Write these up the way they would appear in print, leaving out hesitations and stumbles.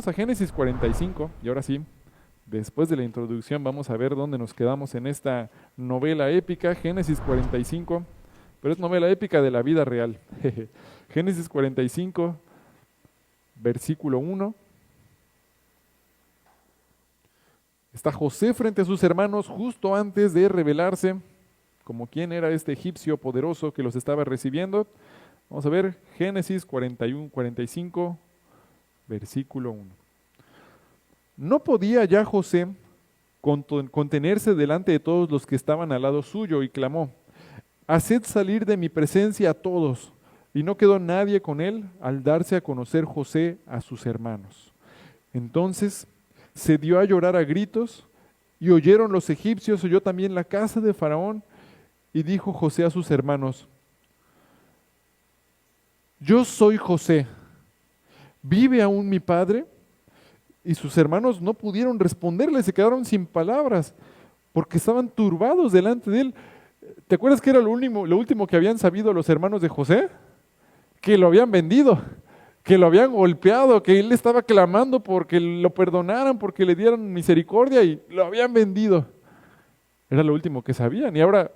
Vámonos a Génesis 45 y ahora sí, después de la introducción vamos a ver dónde nos quedamos en esta novela épica, Génesis 45, pero es novela épica de la vida real. Génesis 45, versículo 1. Está José frente a sus hermanos justo antes de revelarse como quién era este egipcio poderoso que los estaba recibiendo. Vamos a ver Génesis 45, versículo 1. No podía ya José contenerse delante de todos los que estaban al lado suyo y clamó: haced salir de mi presencia a todos. Y no quedó nadie con él al darse a conocer José a sus hermanos. Entonces se dio a llorar a gritos, y oyeron los egipcios, oyó también la casa de Faraón, y dijo José a sus hermanos: yo soy José, ¿vive aún mi padre? Y sus hermanos no pudieron responderle, se quedaron sin palabras, porque estaban turbados delante de él. ¿Te acuerdas que era lo último que habían sabido los hermanos de José? Que lo habían vendido, que lo habían golpeado, que él estaba clamando porque lo perdonaran, porque le dieran misericordia, y lo habían vendido. Era lo último que sabían. Y ahora,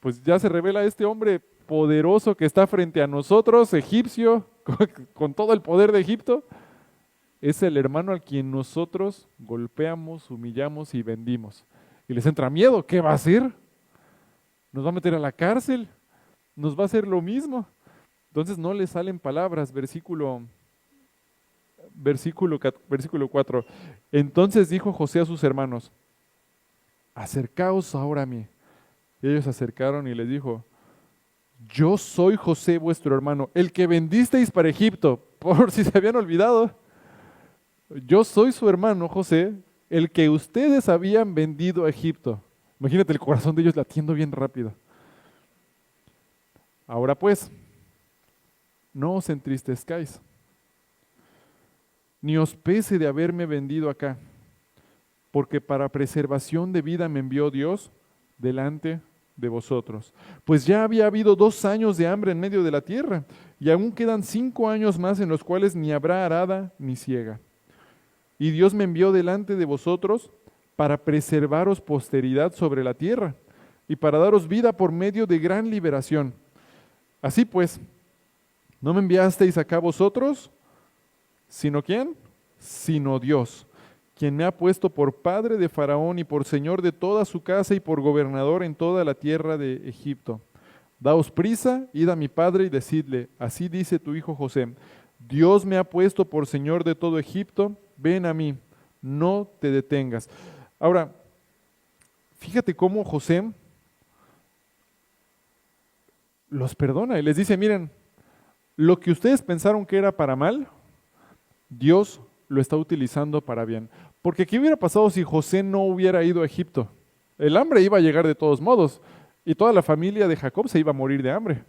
pues ya se revela este hombre poderoso que está frente a nosotros, egipcio, con todo el poder de Egipto. Es el hermano al quien nosotros golpeamos, humillamos y vendimos. Y les entra miedo. ¿Qué va a hacer? ¿Nos va a meter a la cárcel? ¿Nos va a hacer lo mismo? Entonces no le salen palabras. Versículo 4. Entonces dijo José a sus hermanos: acercaos ahora a mí. Y ellos se acercaron y les dijo: yo soy José vuestro hermano, el que vendisteis para Egipto, por si se habían olvidado. Yo soy su hermano José, el que ustedes habían vendido a Egipto. Imagínate el corazón de ellos latiendo bien rápido. Ahora pues, no os entristezcáis, ni os pese de haberme vendido acá, porque para preservación de vida me envió Dios delante de vosotros. Pues ya había habido 2 años de hambre en medio de la tierra, y aún quedan 5 años más en los cuales ni habrá arada ni siega. Y Dios me envió delante de vosotros para preservaros posteridad sobre la tierra y para daros vida por medio de gran liberación. Así pues, ¿no me enviasteis acá vosotros? ¿Sino quién? Sino Dios, quien me ha puesto por padre de Faraón y por señor de toda su casa y por gobernador en toda la tierra de Egipto. Daos prisa, id a mi padre y decidle: así dice tu hijo José, Dios me ha puesto por señor de todo Egipto, ven a mí, no te detengas. Ahora, fíjate cómo José los perdona y les dice: miren, lo que ustedes pensaron que era para mal, Dios lo está utilizando para bien. Porque ¿qué hubiera pasado si José no hubiera ido a Egipto? El hambre iba a llegar de todos modos y toda la familia de Jacob se iba a morir de hambre.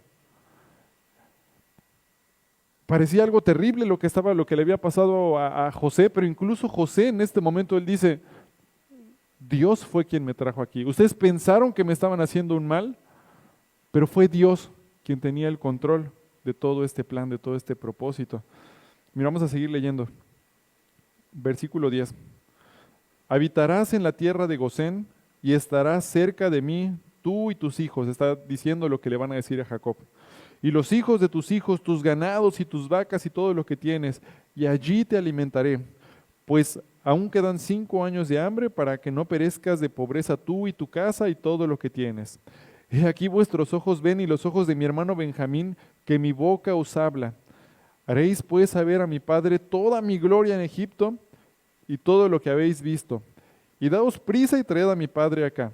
Parecía algo terrible lo que le había pasado a José, pero incluso José en este momento él dice: Dios fue quien me trajo aquí. Ustedes pensaron que me estaban haciendo un mal, pero fue Dios quien tenía el control de todo este plan, de todo este propósito. Mira, vamos a seguir leyendo. Versículo 10. Habitarás en la tierra de Gosén y estarás cerca de mí, tú y tus hijos. Está diciendo lo que le van a decir a Jacob. Y los hijos de tus hijos, tus ganados y tus vacas y todo lo que tienes, y allí te alimentaré, pues aún quedan 5 años de hambre para que no perezcas de pobreza tú y tu casa y todo lo que tienes. He aquí vuestros ojos ven y los ojos de mi hermano Benjamín, que mi boca os habla. Haréis pues saber a mi padre toda mi gloria en Egipto y todo lo que habéis visto. Y daos prisa y traed a mi padre acá.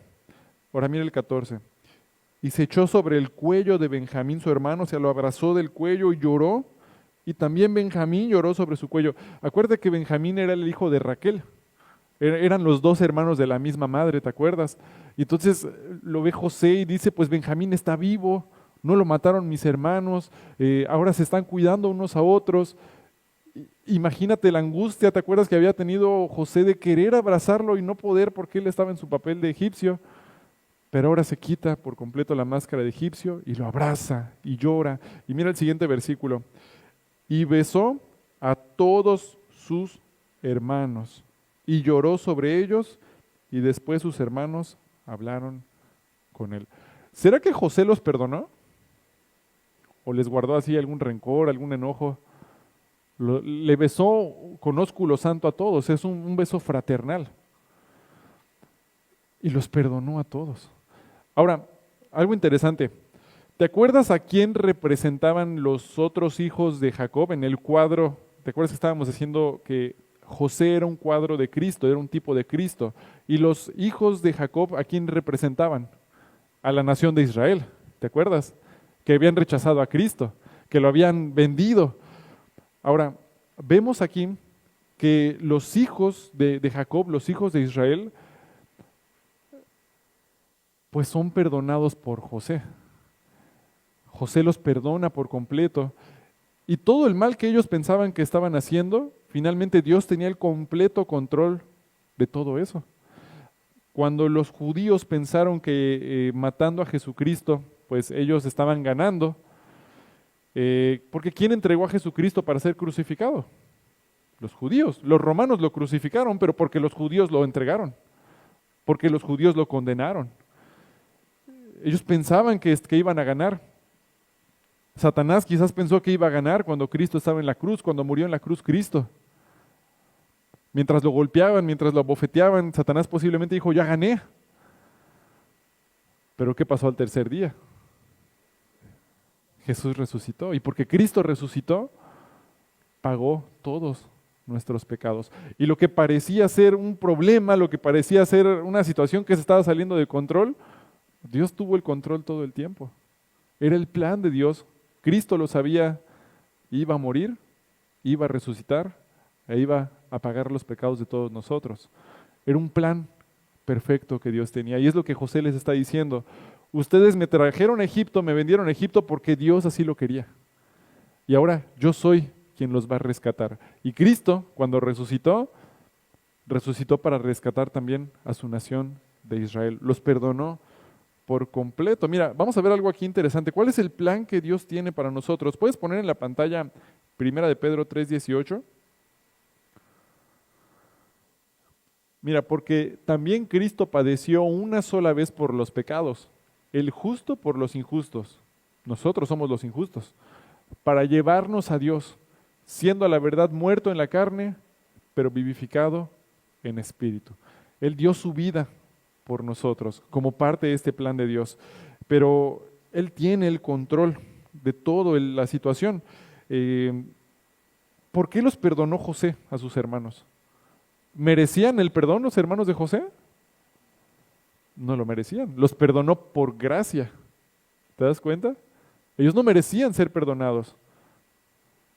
Ahora mira el 14. Y se echó sobre el cuello de Benjamín su hermano, se lo abrazó del cuello y lloró, y también Benjamín lloró sobre su cuello. Acuérdate que Benjamín era el hijo de Raquel, eran los 2 hermanos de la misma madre, ¿te acuerdas? Y entonces lo ve José y dice: pues Benjamín está vivo, no lo mataron mis hermanos, ahora se están cuidando unos a otros. Imagínate la angustia, ¿te acuerdas que había tenido José de querer abrazarlo y no poder porque él estaba en su papel de egipcio? Pero ahora se quita por completo la máscara de egipcio y lo abraza y llora. Y mira el siguiente versículo. Y besó a todos sus hermanos. Y lloró sobre ellos, y después sus hermanos hablaron con él. ¿Será que José los perdonó? ¿O les guardó así algún rencor, algún enojo? Le besó con ósculo santo a todos, es un beso fraternal. Y los perdonó a todos. Ahora, algo interesante. ¿Te acuerdas a quién representaban los otros hijos de Jacob en el cuadro? ¿Te acuerdas que estábamos diciendo que José era un cuadro de Cristo, era un tipo de Cristo? Y los hijos de Jacob, ¿a quién representaban? A la nación de Israel. ¿Te acuerdas? Que habían rechazado a Cristo, que lo habían vendido. Ahora, vemos aquí que los hijos de Jacob, los hijos de Israel, pues son perdonados por José. José los perdona por completo. Y todo el mal que ellos pensaban que estaban haciendo, finalmente Dios tenía el completo control de todo eso. Cuando los judíos pensaron que matando a Jesucristo, pues ellos estaban ganando, porque ¿quién entregó a Jesucristo para ser crucificado? Los judíos. Los romanos lo crucificaron, pero porque los judíos lo entregaron, porque los judíos lo condenaron. Ellos pensaban que iban a ganar. Satanás quizás pensó que iba a ganar cuando Cristo estaba en la cruz, cuando murió en la cruz Cristo. Mientras lo golpeaban, mientras lo abofeteaban, Satanás posiblemente dijo, ya gané. Pero ¿qué pasó al tercer día? Jesús resucitó. Y porque Cristo resucitó, pagó todos nuestros pecados. Y lo que parecía ser un problema, lo que parecía ser una situación que se estaba saliendo de control, Dios tuvo el control todo el tiempo. Era el plan de Dios. Cristo lo sabía, iba a morir, iba a resucitar e iba a pagar los pecados de todos nosotros. Era un plan perfecto que Dios tenía. Y es lo que José les está diciendo. Ustedes me trajeron a Egipto, me vendieron a Egipto porque Dios así lo quería. Y ahora yo soy quien los va a rescatar. Y Cristo, cuando resucitó, resucitó para rescatar también a su nación de Israel. Los perdonó por completo. Mira, vamos a ver algo aquí interesante. ¿Cuál es el plan que Dios tiene para nosotros? ¿Puedes poner en la pantalla 1 de Pedro 3:18? Mira, porque también Cristo padeció una sola vez por los pecados, el justo por los injustos. Nosotros somos los injustos, para llevarnos a Dios, siendo a la verdad muerto en la carne, pero vivificado en espíritu. Él dio su vida por nosotros, como parte de este plan de Dios. Pero Él tiene el control de toda la situación. ¿Por qué los perdonó José a sus hermanos? ¿Merecían el perdón los hermanos de José? No lo merecían. Los perdonó por gracia. ¿Te das cuenta? Ellos no merecían ser perdonados.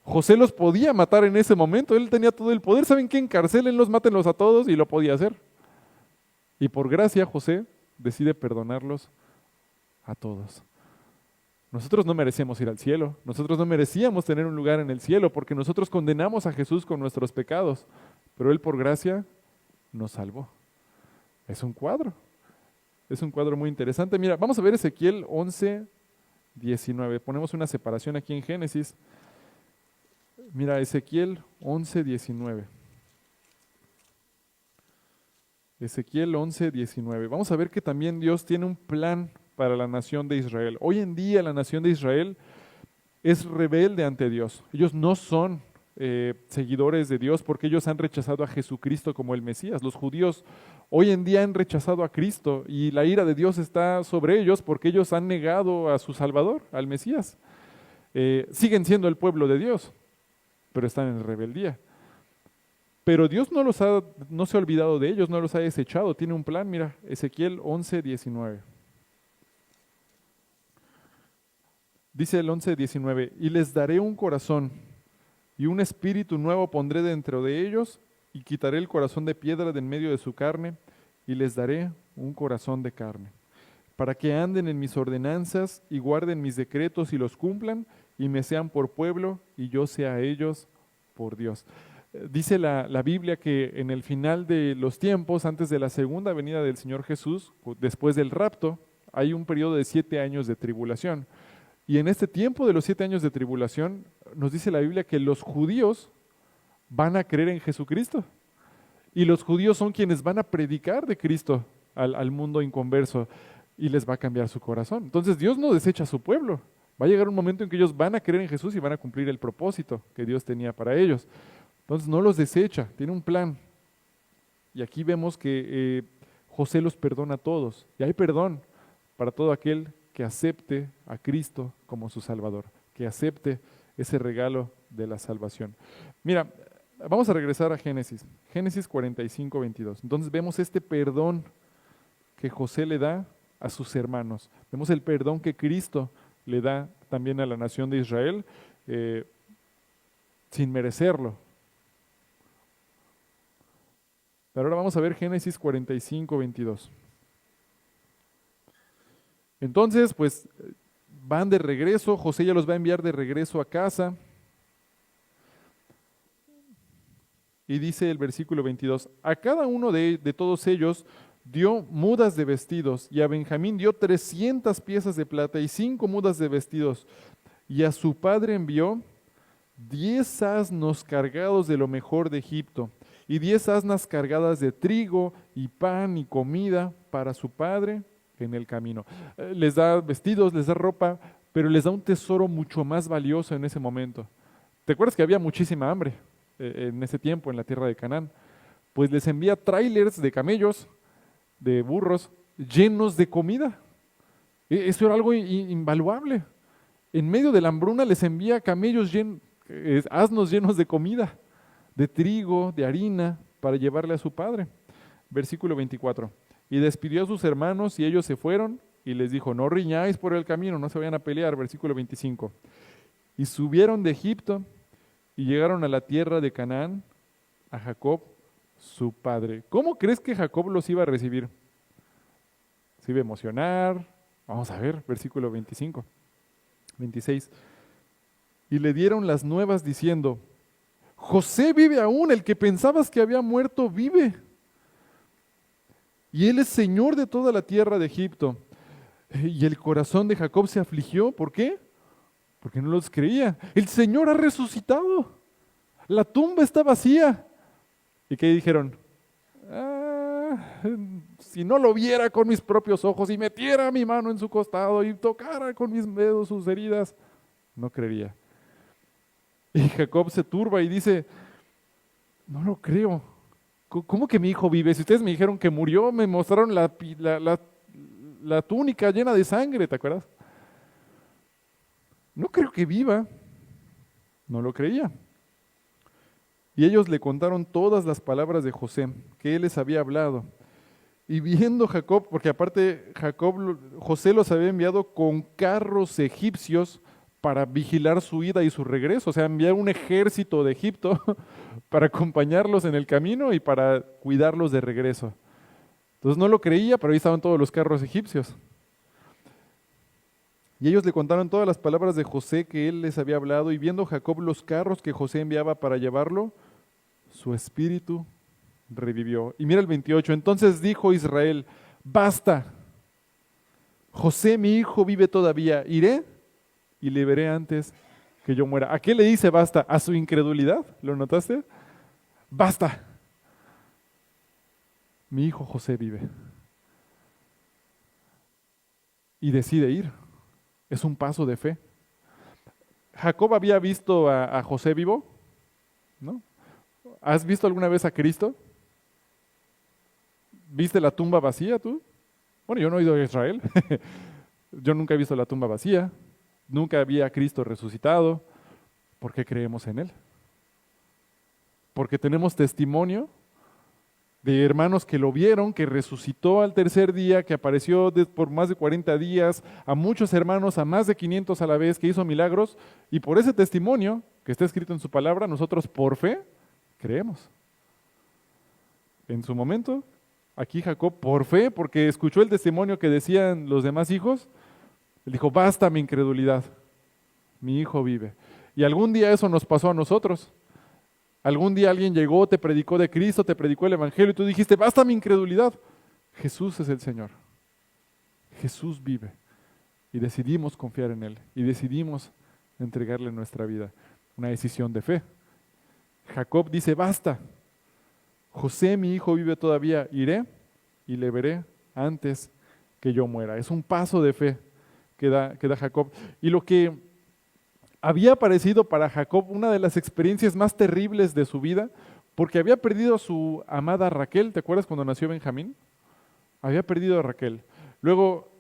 José los podía matar en ese momento. Él tenía todo el poder. ¿Saben qué? Encarcélenlos, mátenlos a todos, y lo podía hacer. Y por gracia José decide perdonarlos a todos. Nosotros no merecemos ir al cielo, nosotros no merecíamos tener un lugar en el cielo porque nosotros condenamos a Jesús con nuestros pecados, pero Él por gracia nos salvó. Es un cuadro muy interesante. Mira, vamos a ver Ezequiel 11:19. Ponemos una separación aquí en Génesis. Mira, Ezequiel 11:19. Ezequiel 11:19. Vamos a ver que también Dios tiene un plan para la nación de Israel. Hoy en día la nación de Israel es rebelde ante Dios. Ellos no son seguidores de Dios porque ellos han rechazado a Jesucristo como el Mesías. Los judíos hoy en día han rechazado a Cristo y la ira de Dios está sobre ellos porque ellos han negado a su Salvador, al Mesías. Siguen siendo el pueblo de Dios, pero están en rebeldía. Pero Dios no se ha olvidado de ellos, no los ha desechado, tiene un plan. Mira, Ezequiel 11:19. Dice el 11:19, y les daré un corazón, y un espíritu nuevo pondré dentro de ellos, y quitaré el corazón de piedra de en medio de su carne, y les daré un corazón de carne, para que anden en mis ordenanzas, y guarden mis decretos y los cumplan, y me sean por pueblo, y yo sea a ellos por Dios. Dice la Biblia que en el final de los tiempos, antes de la segunda venida del Señor Jesús, después del rapto, hay un periodo de 7 años de tribulación. Y en este tiempo de los 7 años de tribulación, nos dice la Biblia que los judíos van a creer en Jesucristo. Y los judíos son quienes van a predicar de Cristo al mundo inconverso y les va a cambiar su corazón. Entonces Dios no desecha a su pueblo. Va a llegar un momento en que ellos van a creer en Jesús y van a cumplir el propósito que Dios tenía para ellos. Entonces no los desecha, tiene un plan. Y aquí vemos que José los perdona a todos. Y hay perdón para todo aquel que acepte a Cristo como su Salvador, que acepte ese regalo de la salvación. Mira, vamos a regresar a Génesis, Génesis 45, 22. Entonces vemos este perdón que José le da a sus hermanos. Vemos el perdón que Cristo le da también a la nación de Israel sin merecerlo. Pero ahora vamos a ver Génesis 45, 22. Entonces, pues van de regreso, José ya los va a enviar de regreso a casa. Y dice el versículo 22, a cada uno de todos ellos dio mudas de vestidos, y a Benjamín dio 300 piezas de plata y 5 mudas de vestidos, y a su padre envió 10 asnos cargados de lo mejor de Egipto, y 10 asnas cargadas de trigo y pan y comida para su padre en el camino. Les da vestidos, les da ropa, pero les da un tesoro mucho más valioso en ese momento. ¿Te acuerdas que había muchísima hambre en ese tiempo en la tierra de Canaán? Pues les envía trailers de camellos, de burros, llenos de comida. Eso era algo invaluable. En medio de la hambruna les envía camellos asnos llenos de comida, de trigo, de harina, para llevarle a su padre. Versículo 24. Y despidió a sus hermanos y ellos se fueron y les dijo, no riñáis por el camino, no se vayan a pelear. Versículo 25. Y subieron de Egipto y llegaron a la tierra de Canaán, a Jacob, su padre. ¿Cómo crees que Jacob los iba a recibir? Se iba a emocionar. Vamos a ver, versículo 25, 26. Y le dieron las nuevas diciendo, José vive aún, el que pensabas que había muerto vive. Y él es señor de toda la tierra de Egipto. Y el corazón de Jacob se afligió. ¿Por qué? Porque no los creía. El Señor ha resucitado. La tumba está vacía. ¿Y qué dijeron? Si no lo viera con mis propios ojos y metiera mi mano en su costado y tocara con mis dedos sus heridas, no creería. Y Jacob se turba y dice, no lo creo. ¿Cómo que mi hijo vive? Si ustedes me dijeron que murió, me mostraron la túnica llena de sangre, ¿te acuerdas? No creo que viva. No lo creía. Y ellos le contaron todas las palabras de José, que él les había hablado. Y viendo Jacob, porque aparte José los había enviado con carros egipcios para vigilar su ida y su regreso, o sea, enviar un ejército de Egipto para acompañarlos en el camino y para cuidarlos de regreso. Entonces no lo creía, pero ahí estaban todos los carros egipcios. Y ellos le contaron todas las palabras de José que él les había hablado, y viendo Jacob los carros que José enviaba para llevarlo, su espíritu revivió. Y mira el 28, entonces dijo Israel, basta, José mi hijo vive todavía, iré y le veré antes que yo muera. ¿A qué le dice basta? ¿A su incredulidad? ¿Lo notaste? Basta, mi hijo José vive. Y decide ir. Es un paso de fe. Jacob había visto a José vivo, ¿no? ¿Has visto alguna vez a Cristo? ¿Viste la tumba vacía tú? Bueno, yo no he ido a Israel. Yo nunca he visto la tumba vacía. Nunca vi a Cristo resucitado. ¿Por qué creemos en Él? Porque tenemos testimonio de hermanos que lo vieron, que resucitó al tercer día, que apareció por más de 40 días, a muchos hermanos, a más de 500 a la vez, que hizo milagros, y por ese testimonio que está escrito en su palabra, nosotros por fe creemos. En su momento, aquí Jacob por fe, porque escuchó el testimonio que decían los demás hijos, él dijo, basta mi incredulidad, mi hijo vive. Y algún día eso nos pasó a nosotros. Algún día alguien llegó, te predicó de Cristo, te predicó el Evangelio y tú dijiste, basta mi incredulidad. Jesús es el Señor. Jesús vive. Y decidimos confiar en Él. Y decidimos entregarle nuestra vida. Una decisión de fe. Jacob dice, basta. José, mi hijo, vive todavía, iré y le veré antes que yo muera. Es un paso de fe que da Jacob. Y lo que había parecido para Jacob una de las experiencias más terribles de su vida, porque había perdido a su amada Raquel. ¿Te acuerdas cuando nació Benjamín? Había perdido a Raquel. Luego,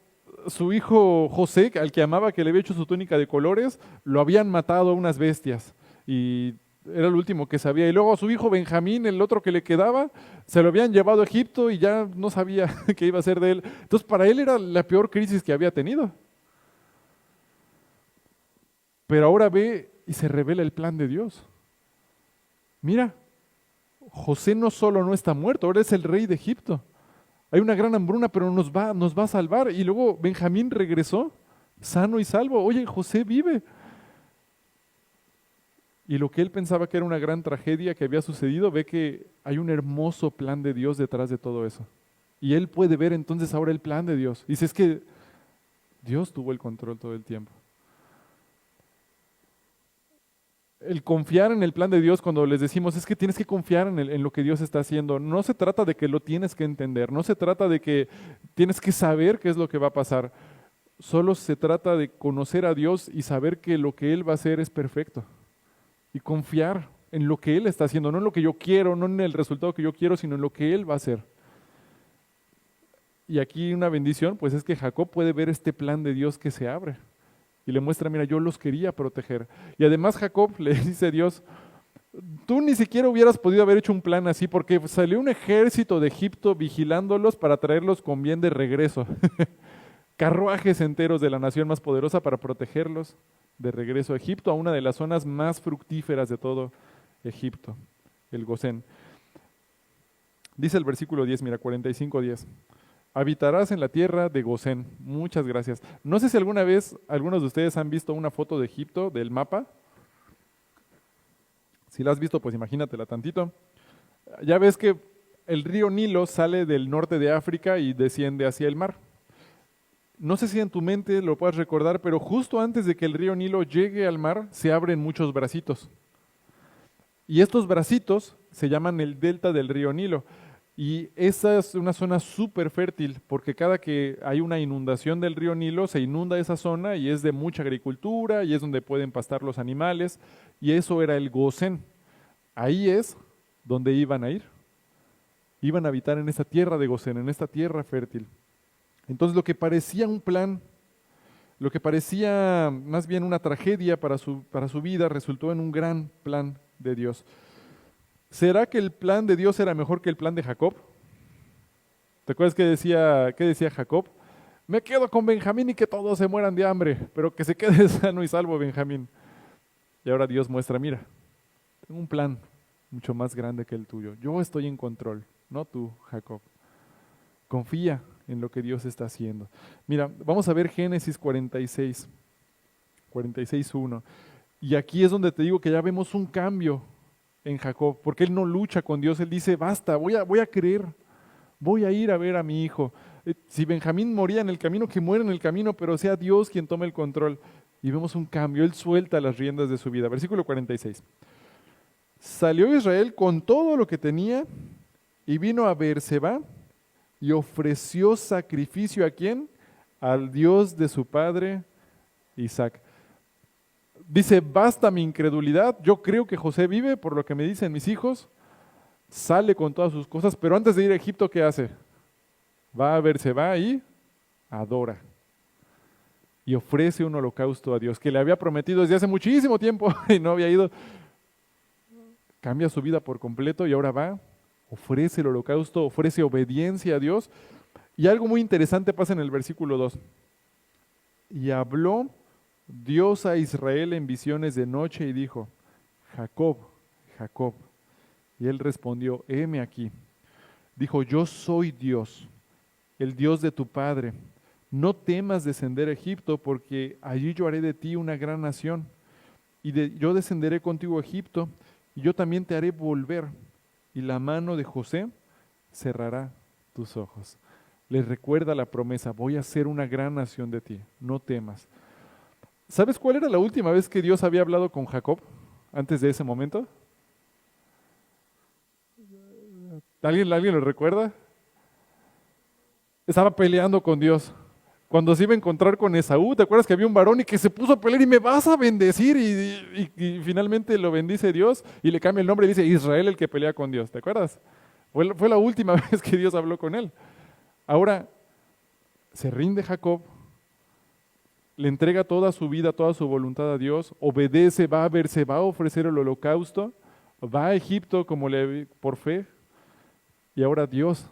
su hijo José, al que amaba, que le había hecho su túnica de colores, lo habían matado unas bestias. Y era el último que sabía. Y luego a su hijo Benjamín, el otro que le quedaba, se lo habían llevado a Egipto y ya no sabía qué iba a hacer de él. Entonces, para él era la peor crisis que había tenido. Pero ahora ve y se revela el plan de Dios. Mira, José no solo no está muerto, ahora es el rey de Egipto. Hay una gran hambruna, pero nos va a salvar. Y luego Benjamín regresó, sano y salvo. Oye, José vive. Y lo que él pensaba que era una gran tragedia que había sucedido, ve que hay un hermoso plan de Dios detrás de todo eso. Y él puede ver entonces ahora el plan de Dios. Dice, es que Dios tuvo el control todo el tiempo. El confiar en el plan de Dios, cuando les decimos es que tienes que confiar en lo que Dios está haciendo, no se trata de que lo tienes que entender, no se trata de que tienes que saber qué es lo que va a pasar, solo se trata de conocer a Dios y saber que lo que Él va a hacer es perfecto y confiar en lo que Él está haciendo, no en lo que yo quiero, no en el resultado que yo quiero, sino en lo que Él va a hacer. Y aquí una bendición, pues es que Jacob puede ver este plan de Dios que se abre. Y le muestra, mira, yo los quería proteger. Y además Jacob le dice a Dios, tú ni siquiera hubieras podido haber hecho un plan así, porque salió un ejército de Egipto vigilándolos para traerlos con bien de regreso. Carruajes enteros de la nación más poderosa para protegerlos de regreso a Egipto, a una de las zonas más fructíferas de todo Egipto, el Gosén. Dice el versículo 10, mira, 45:10. Habitarás en la tierra de Gosén. Muchas gracias. No sé si alguna vez algunos de ustedes han visto una foto de Egipto, del mapa. Si la has visto, pues imagínatela tantito. Ya ves que el río Nilo sale del norte de África y desciende hacia el mar. No sé si en tu mente lo puedes recordar, pero justo antes de que el río Nilo llegue al mar, se abren muchos bracitos. Y estos bracitos se llaman el delta del río Nilo. Y esa es una zona súper fértil, porque cada que hay una inundación del río Nilo, se inunda esa zona y es de mucha agricultura y es donde pueden pastar los animales. Y eso era el Gosén. Ahí es donde iban a ir. Iban a habitar en esta tierra de Gosén, en esta tierra fértil. Entonces lo que parecía un plan, lo que parecía más bien una tragedia para su vida, resultó en un gran plan de Dios. ¿Será que el plan de Dios era mejor que el plan de Jacob? ¿Te acuerdas qué decía Jacob? Me quedo con Benjamín y que todos se mueran de hambre, pero que se quede sano y salvo Benjamín. Y ahora Dios muestra, mira, tengo un plan mucho más grande que el tuyo. Yo estoy en control, no tú, Jacob. Confía en lo que Dios está haciendo. Mira, vamos a ver Génesis 46:1. Y aquí es donde te digo que ya vemos un cambio en Jacob, porque él no lucha con Dios, él dice, basta, voy a creer, voy a ir a ver a mi hijo. Si Benjamín moría en el camino, que muera en el camino, pero sea Dios quien tome el control. Y vemos un cambio, él suelta las riendas de su vida. Versículo 46. Salió Israel con todo lo que tenía y vino a Beerseba y ofreció sacrificio ¿a quién? Al Dios de su padre Isaac. Dice, basta mi incredulidad, yo creo que José vive por lo que me dicen mis hijos, sale con todas sus cosas, pero antes de ir a Egipto, ¿qué hace? Va a Beerseba y adora. Y ofrece un holocausto a Dios, que le había prometido desde hace muchísimo tiempo y no había ido. Cambia su vida por completo y ahora va, ofrece el holocausto, ofrece obediencia a Dios. Y algo muy interesante pasa en el versículo 2. Y habló Dios a Israel en visiones de noche y dijo, Jacob, Jacob. Y él respondió, heme aquí. Dijo, yo soy Dios, el Dios de tu padre. No temas descender a Egipto, porque allí yo haré de ti una gran nación. Yo descenderé contigo a Egipto, y yo también te haré volver. Y la mano de José cerrará tus ojos. Les recuerda la promesa, voy a hacer una gran nación de ti, no temas. ¿Sabes cuál era la última vez que Dios había hablado con Jacob antes de ese momento? ¿Alguien lo recuerda? Estaba peleando con Dios. Cuando se iba a encontrar con Esaú, ¿te acuerdas que había un varón y que se puso a pelear y me vas a bendecir? Y finalmente lo bendice Dios y le cambia el nombre y dice Israel el que pelea con Dios, ¿te acuerdas? Fue la última vez que Dios habló con él. Ahora se rinde Jacob, le entrega toda su vida, toda su voluntad a Dios, obedece, va a ver, se va a ofrecer el holocausto, va a Egipto por fe, y ahora Dios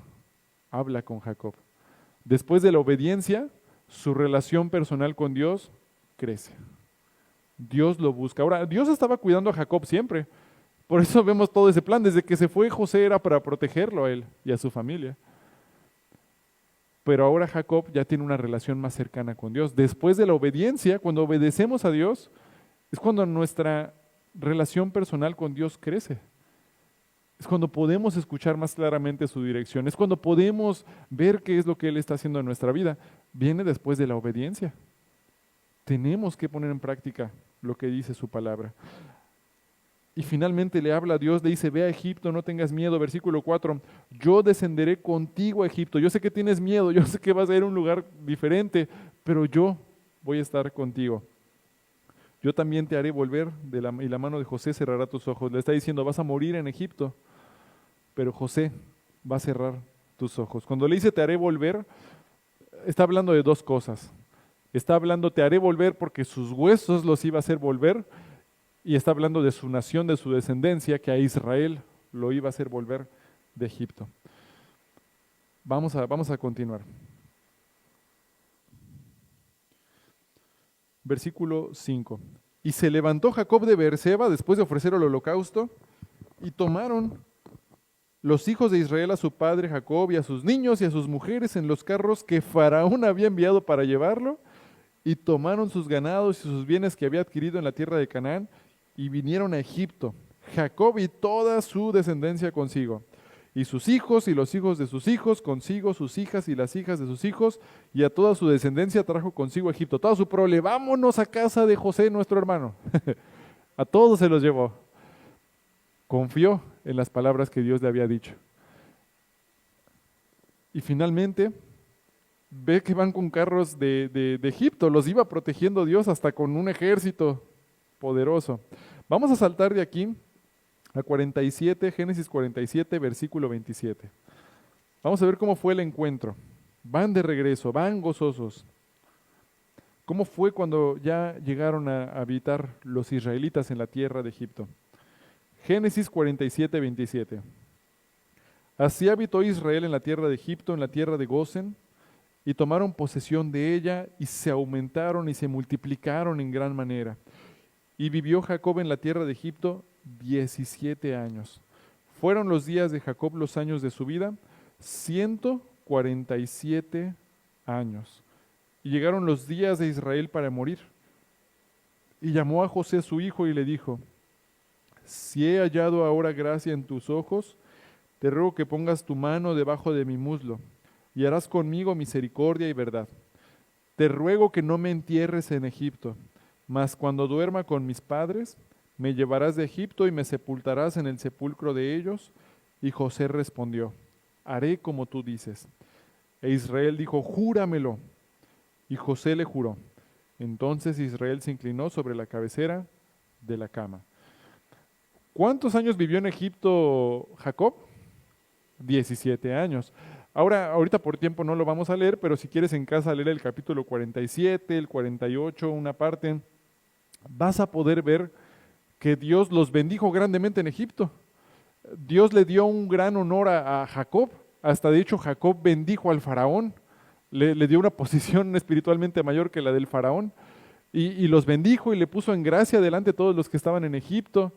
habla con Jacob. Después de la obediencia, su relación personal con Dios crece. Dios lo busca. Ahora, Dios estaba cuidando a Jacob siempre. Por eso vemos todo ese plan. Desde que se fue José era para protegerlo a él y a su familia. Pero ahora Jacob ya tiene una relación más cercana con Dios. Después de la obediencia, cuando obedecemos a Dios, es cuando nuestra relación personal con Dios crece. Es cuando podemos escuchar más claramente su dirección. Es cuando podemos ver qué es lo que Él está haciendo en nuestra vida. Viene después de la obediencia. Tenemos que poner en práctica lo que dice su palabra. Y finalmente le habla a Dios, le dice, ve a Egipto, no tengas miedo. Versículo 4, yo descenderé contigo a Egipto. Yo sé que tienes miedo, yo sé que vas a ir a un lugar diferente, pero yo voy a estar contigo. Yo también te haré volver y la mano de José cerrará tus ojos. Le está diciendo, vas a morir en Egipto, pero José va a cerrar tus ojos. Cuando le dice te haré volver, está hablando de dos cosas. Está hablando te haré volver porque sus huesos los iba a hacer volver, y está hablando de su nación, de su descendencia, que a Israel lo iba a hacer volver de Egipto. Vamos a continuar. Versículo 5. Y se levantó Jacob de Beerseba después de ofrecer el holocausto, y tomaron los hijos de Israel a su padre Jacob y a sus niños y a sus mujeres en los carros que Faraón había enviado para llevarlo, y tomaron sus ganados y sus bienes que había adquirido en la tierra de Canaán, y vinieron a Egipto, Jacob y toda su descendencia consigo, y sus hijos y los hijos de sus hijos consigo, sus hijas y las hijas de sus hijos, y a toda su descendencia trajo consigo a Egipto. Todo su prole, vámonos a casa de José, nuestro hermano. A todos se los llevó. Confió en las palabras que Dios le había dicho. Y finalmente ve que van con carros de Egipto, los iba protegiendo Dios hasta con un ejército poderoso. Vamos a saltar de aquí a 47, Génesis 47, versículo 27. Vamos a ver cómo fue el encuentro. Van de regreso, van gozosos. ¿Cómo fue cuando ya llegaron a habitar los israelitas en la tierra de Egipto? Génesis 47, 27. Así habitó Israel en la tierra de Egipto, en la tierra de Gosén, y tomaron posesión de ella, y se aumentaron y se multiplicaron en gran manera. Y vivió Jacob en la tierra de Egipto 17 años. Fueron los días de Jacob los años de su vida, 147 años. Y llegaron los días de Israel para morir. Y llamó a José su hijo y le dijo, si he hallado ahora gracia en tus ojos, te ruego que pongas tu mano debajo de mi muslo, y harás conmigo misericordia y verdad. Te ruego que no me entierres en Egipto, mas cuando duerma con mis padres, me llevarás de Egipto y me sepultarás en el sepulcro de ellos. Y José respondió, haré como tú dices. E Israel dijo, júramelo. Y José le juró. Entonces Israel se inclinó sobre la cabecera de la cama. ¿Cuántos años vivió en Egipto Jacob? 17 años. Ahorita por tiempo no lo vamos a leer, pero si quieres en casa leer el capítulo 47, el 48, una parte, vas a poder ver que Dios los bendijo grandemente en Egipto. Dios le dio un gran honor a Jacob. Hasta de hecho Jacob bendijo al faraón. Le dio una posición espiritualmente mayor que la del faraón. Y los bendijo y le puso en gracia delante de todos los que estaban en Egipto.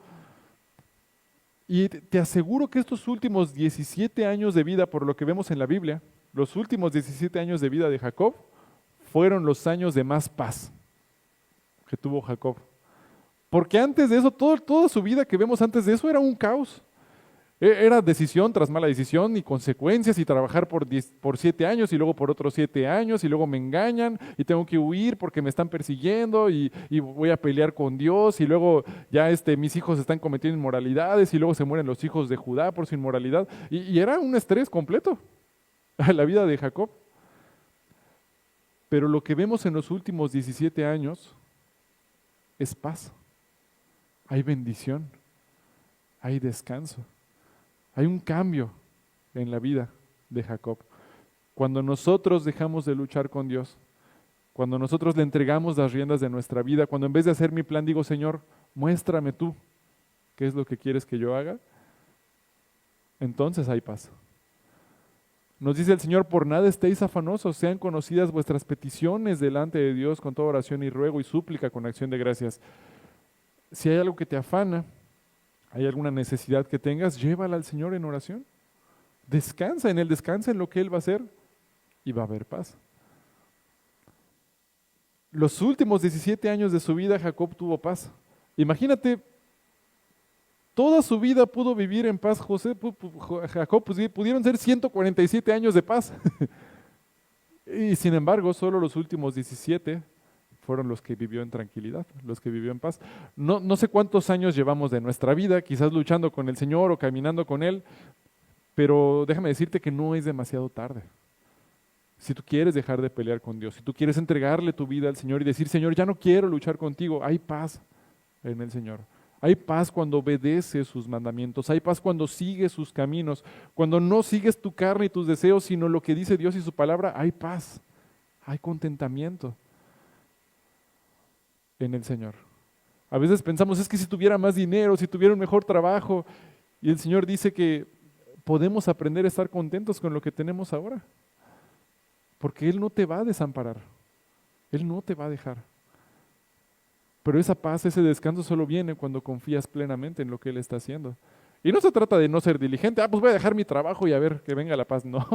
Y te aseguro que estos últimos 17 años de vida, por lo que vemos en la Biblia, los últimos 17 años de vida de Jacob, fueron los años de más paz que tuvo Jacob. Porque antes de eso, toda su vida que vemos antes de eso era un caos. Era decisión tras mala decisión y consecuencias y trabajar por 7 años y luego por otros 7 años y luego me engañan y tengo que huir porque me están persiguiendo y voy a pelear con Dios y luego ya mis hijos están cometiendo inmoralidades y luego se mueren los hijos de Judá por su inmoralidad. Y era un estrés completo a la vida de Jacob. Pero lo que vemos en los últimos 17 años es paz. Hay bendición, hay descanso, hay un cambio en la vida de Jacob. Cuando nosotros dejamos de luchar con Dios, cuando nosotros le entregamos las riendas de nuestra vida, cuando en vez de hacer mi plan digo, Señor, muéstrame tú qué es lo que quieres que yo haga, entonces hay paz. Nos dice el Señor, por nada estéis afanosos, sean conocidas vuestras peticiones delante de Dios con toda oración y ruego y súplica con acción de gracias. Si hay algo que te afana, hay alguna necesidad que tengas, llévala al Señor en oración. Descansa en Él, descansa en lo que Él va a hacer y va a haber paz. Los últimos 17 años de su vida, Jacob tuvo paz. Imagínate, toda su vida pudo vivir en paz. Jacob, pudieron ser 147 años de paz. Y sin embargo, solo los últimos 17 fueron los que vivió en tranquilidad, los que vivió en paz. No sé cuántos años llevamos de nuestra vida, quizás luchando con el Señor o caminando con Él, pero déjame decirte que no es demasiado tarde. Si tú quieres dejar de pelear con Dios, si tú quieres entregarle tu vida al Señor y decir, Señor, ya no quiero luchar contigo, hay paz en el Señor. Hay paz cuando obedeces sus mandamientos, hay paz cuando sigues sus caminos, cuando no sigues tu carne y tus deseos, sino lo que dice Dios y su palabra, hay paz, hay contentamiento en el Señor. A veces pensamos, es que si tuviera más dinero, si tuviera un mejor trabajo, y el Señor dice que podemos aprender a estar contentos con lo que tenemos ahora, porque Él no te va a desamparar, Él no te va a dejar. Pero esa paz, ese descanso solo viene cuando confías plenamente en lo que Él está haciendo. Y no se trata de no ser diligente, pues voy a dejar mi trabajo y a ver que venga la paz. No,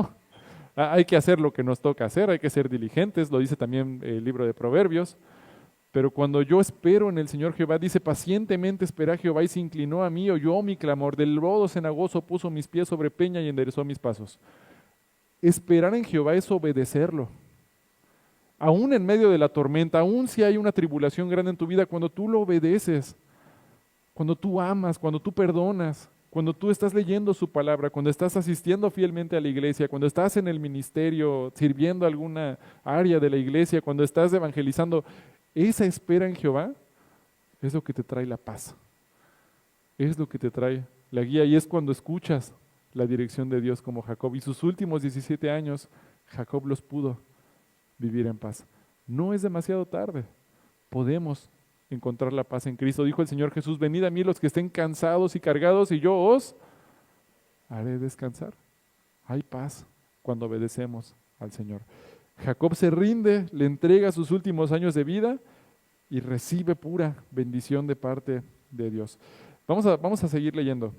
hay que hacer lo que nos toca hacer, hay que ser diligentes, lo dice también el libro de Proverbios. Pero cuando yo espero en el Señor Jehová, dice, pacientemente esperé a Jehová y se inclinó a mí, oyó mi clamor, del lodo cenagoso puso mis pies sobre peña y enderezó mis pasos. Esperar en Jehová es obedecerlo. Aún en medio de la tormenta, aún si hay una tribulación grande en tu vida, cuando tú lo obedeces, cuando tú amas, cuando tú perdonas, cuando tú estás leyendo su palabra, cuando estás asistiendo fielmente a la iglesia, cuando estás en el ministerio, sirviendo alguna área de la iglesia, cuando estás evangelizando, esa espera en Jehová es lo que te trae la paz, es lo que te trae la guía y es cuando escuchas la dirección de Dios como Jacob. Y sus últimos 17 años, Jacob los pudo vivir en paz. No es demasiado tarde. Podemos encontrar la paz en Cristo. Dijo el Señor Jesús, venid a mí los que estén cansados y cargados y yo os haré descansar. Hay paz cuando obedecemos al Señor. Jacob se rinde, le entrega sus últimos años de vida y recibe pura bendición de parte de Dios. Vamos a seguir leyendo.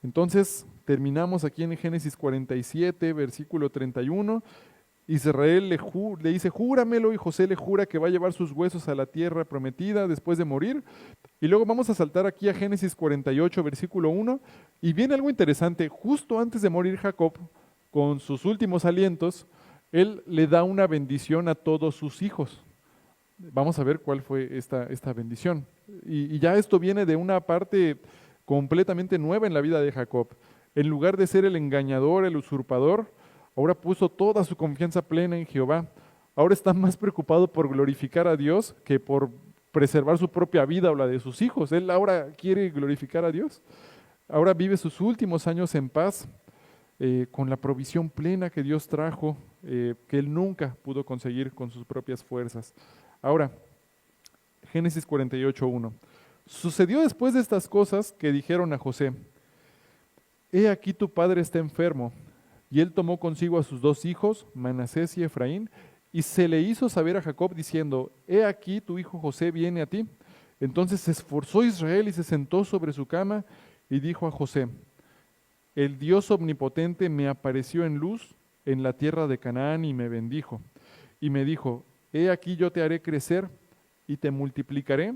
Entonces, terminamos aquí en Génesis 47, versículo 31. Israel le dice, júramelo, y José le jura que va a llevar sus huesos a la tierra prometida después de morir. Y luego vamos a saltar aquí a Génesis 48, versículo 1, y viene algo interesante. Justo antes de morir Jacob, con sus últimos alientos, él le da una bendición a todos sus hijos. Vamos a ver cuál fue esta bendición. Y ya esto viene de una parte completamente nueva en la vida de Jacob. En lugar de ser el engañador, el usurpador, ahora puso toda su confianza plena en Jehová. Ahora está más preocupado por glorificar a Dios que por preservar su propia vida o la de sus hijos. Él ahora quiere glorificar a Dios. Ahora vive sus últimos años en paz, con la provisión plena que Dios trajo, que él nunca pudo conseguir con sus propias fuerzas. Ahora, Génesis 48:1. Sucedió después de estas cosas que dijeron a José, he aquí tu padre está enfermo. Y él tomó consigo a sus 2 hijos, Manasés y Efraín, y se le hizo saber a Jacob diciendo, he aquí tu hijo José viene a ti. Entonces se esforzó Israel y se sentó sobre su cama y dijo a José, el Dios omnipotente me apareció en luz en la tierra de Canaán y me bendijo. Y me dijo, he aquí yo te haré crecer y te multiplicaré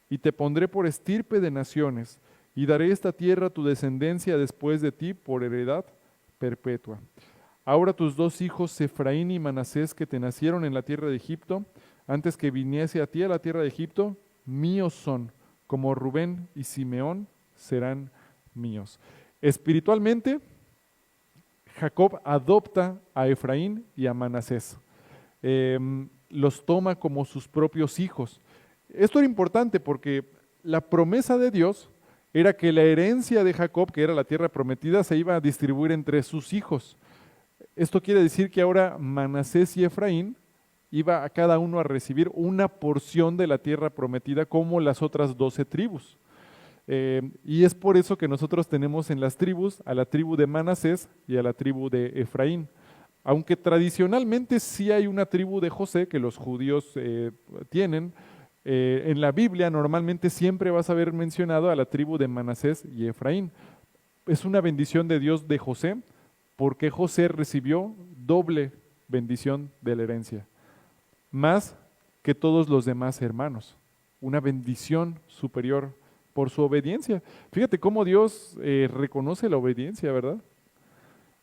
y te pondré por estirpe de naciones y daré esta tierra a tu descendencia después de ti por heredad perpetua. Ahora tus dos hijos, Efraín y Manasés, que te nacieron en la tierra de Egipto, antes que viniese a ti a la tierra de Egipto, míos son, como Rubén y Simeón serán míos. Espiritualmente, Jacob adopta a Efraín y a Manasés. Los toma como sus propios hijos. Esto era importante porque la promesa de Dios era que la herencia de Jacob, que era la tierra prometida, se iba a distribuir entre sus hijos. Esto quiere decir que ahora Manasés y Efraín iba a cada uno a recibir una porción de la tierra prometida como las otras 12 tribus. Y es por eso que nosotros tenemos en las tribus a la tribu de Manasés y a la tribu de Efraín. Aunque tradicionalmente sí hay una tribu de José que los judíos tienen, en la Biblia normalmente siempre vas a ver mencionado a la tribu de Manasés y Efraín. Es una bendición de Dios de José, porque José recibió doble bendición de la herencia, más que todos los demás hermanos, una bendición superior por su obediencia. Fíjate cómo Dios reconoce la obediencia, ¿verdad?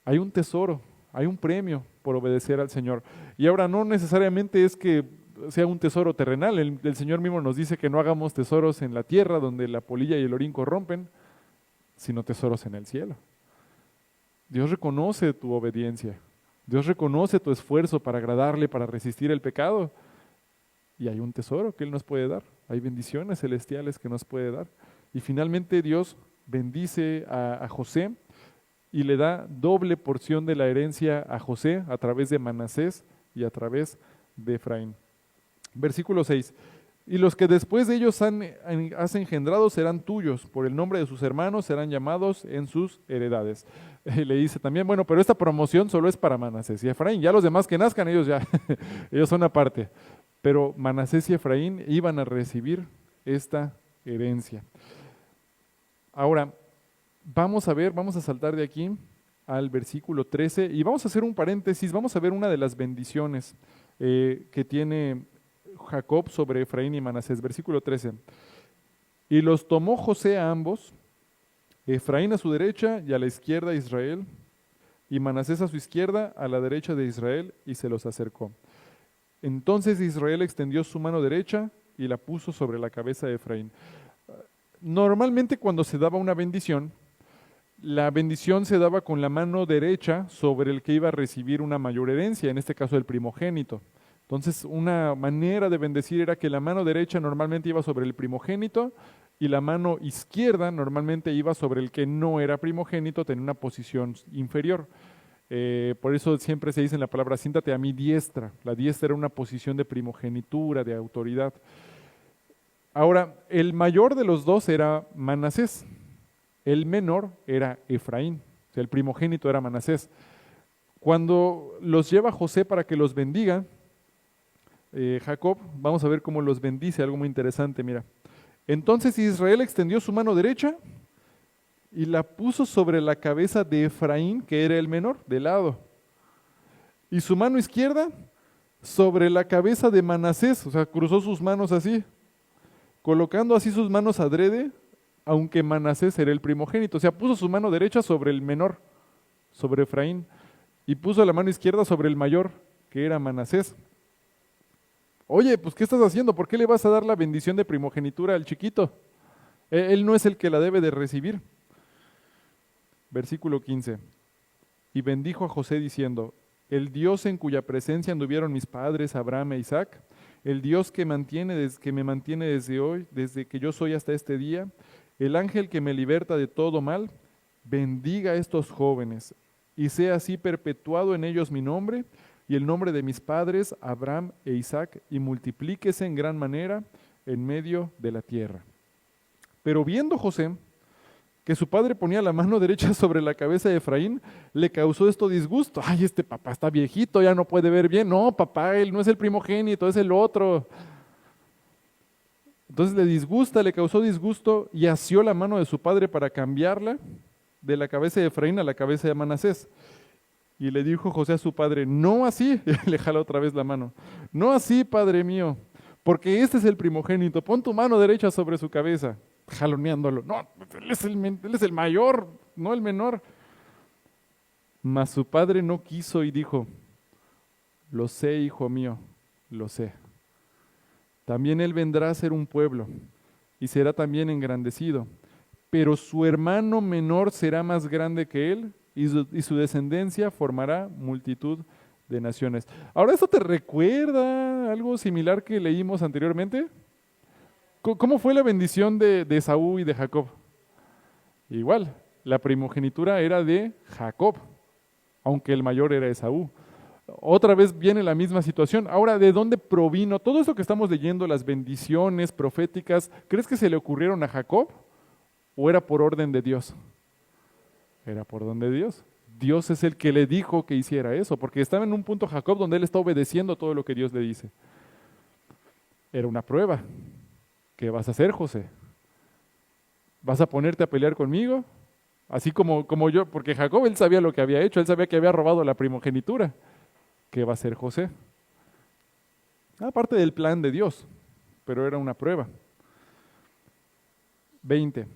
Hay un tesoro, hay un premio por obedecer al Señor. Y ahora no necesariamente es que sea un tesoro terrenal, el Señor mismo nos dice que no hagamos tesoros en la tierra donde la polilla y el orín corrompen, sino tesoros en el cielo. Dios reconoce tu obediencia, Dios reconoce tu esfuerzo para agradarle, para resistir el pecado, y hay un tesoro que Él nos puede dar, hay bendiciones celestiales que nos puede dar. Y finalmente Dios bendice a José y le da doble porción de la herencia a José a través de Manasés y a través de Efraín. Versículo 6. Y los que después de ellos has engendrado serán tuyos, por el nombre de sus hermanos serán llamados en sus heredades. Le dice también, bueno, pero esta promoción solo es para Manasés y Efraín, ya los demás que nazcan, ellos ya, ellos son aparte. Pero Manasés y Efraín iban a recibir esta herencia. Ahora, vamos a saltar de aquí al versículo 13 y vamos a hacer un paréntesis, vamos a ver una de las bendiciones que tiene Jacob sobre Efraín y Manasés. Versículo 13. Y los tomó José a ambos, Efraín a su derecha y a la izquierda de Israel, y Manasés a su izquierda, a la derecha de Israel, y se los acercó. Entonces Israel extendió su mano derecha y la puso sobre la cabeza de Efraín. Normalmente cuando se daba una bendición, la bendición se daba con la mano derecha sobre el que iba a recibir una mayor herencia, en este caso el primogénito. Entonces, una manera de bendecir era que la mano derecha normalmente iba sobre el primogénito y la mano izquierda normalmente iba sobre el que no era primogénito, tenía una posición inferior. Por eso siempre se dice en la palabra, siéntate a mi diestra. La diestra era una posición de primogenitura, de autoridad. Ahora, el mayor de los dos era Manasés, el menor era Efraín, o sea, el primogénito era Manasés. Cuando los lleva José para que los bendiga, Jacob, vamos a ver cómo los bendice, algo muy interesante, mira. Entonces Israel extendió su mano derecha y la puso sobre la cabeza de Efraín, que era el menor, de lado. Y su mano izquierda sobre la cabeza de Manasés, o sea, cruzó sus manos así, colocando así sus manos adrede, aunque Manasés era el primogénito. O sea, puso su mano derecha sobre el menor, sobre Efraín, y puso la mano izquierda sobre el mayor, que era Manasés. Oye, pues ¿qué estás haciendo? ¿Por qué le vas a dar la bendición de primogenitura al chiquito? Él no es el que la debe de recibir. Versículo 15. Y bendijo a José diciendo, el Dios en cuya presencia anduvieron mis padres Abraham e Isaac, el Dios que me mantiene desde hoy, desde que yo soy hasta este día, el ángel que me liberta de todo mal, bendiga a estos jóvenes y sea así perpetuado en ellos mi nombre y el nombre de mis padres, Abraham e Isaac, y multiplíquese en gran manera en medio de la tierra. Pero viendo José que su padre ponía la mano derecha sobre la cabeza de Efraín, le causó esto disgusto. Ay, este papá está viejito, ya no puede ver bien. No, papá, él no es el primogénito, es el otro. Entonces le causó disgusto y asió la mano de su padre para cambiarla de la cabeza de Efraín a la cabeza de Manasés. Y le dijo José a su padre, no así, le jala otra vez la mano, no así, padre mío, porque este es el primogénito, pon tu mano derecha sobre su cabeza. jaloneándolo. No, él es el mayor, no el menor. Mas su padre no quiso y dijo, lo sé, hijo mío, lo sé. También él vendrá a ser un pueblo y será también engrandecido, pero su hermano menor será más grande que él y su descendencia formará multitud de naciones. Ahora, ¿esto te recuerda algo similar que leímos anteriormente? ¿Cómo fue la bendición de Esaú y de Jacob? Igual, la primogenitura era de Jacob, aunque el mayor era Esaú. Otra vez viene la misma situación. Ahora, ¿de dónde provino todo esto que estamos leyendo, las bendiciones proféticas? ¿Crees que se le ocurrieron a Jacob o era por orden de Dios? Era por orden de Dios. Dios es el que le dijo que hiciera eso, porque estaba en un punto Jacob donde él está obedeciendo todo lo que Dios le dice. Era una prueba. ¿Qué vas a hacer, José? ¿Vas a ponerte a pelear conmigo? Así como yo, porque Jacob él sabía lo que había hecho, él sabía que había robado la primogenitura. ¿Qué va a hacer José? Aparte del plan de Dios, pero era una prueba. 20.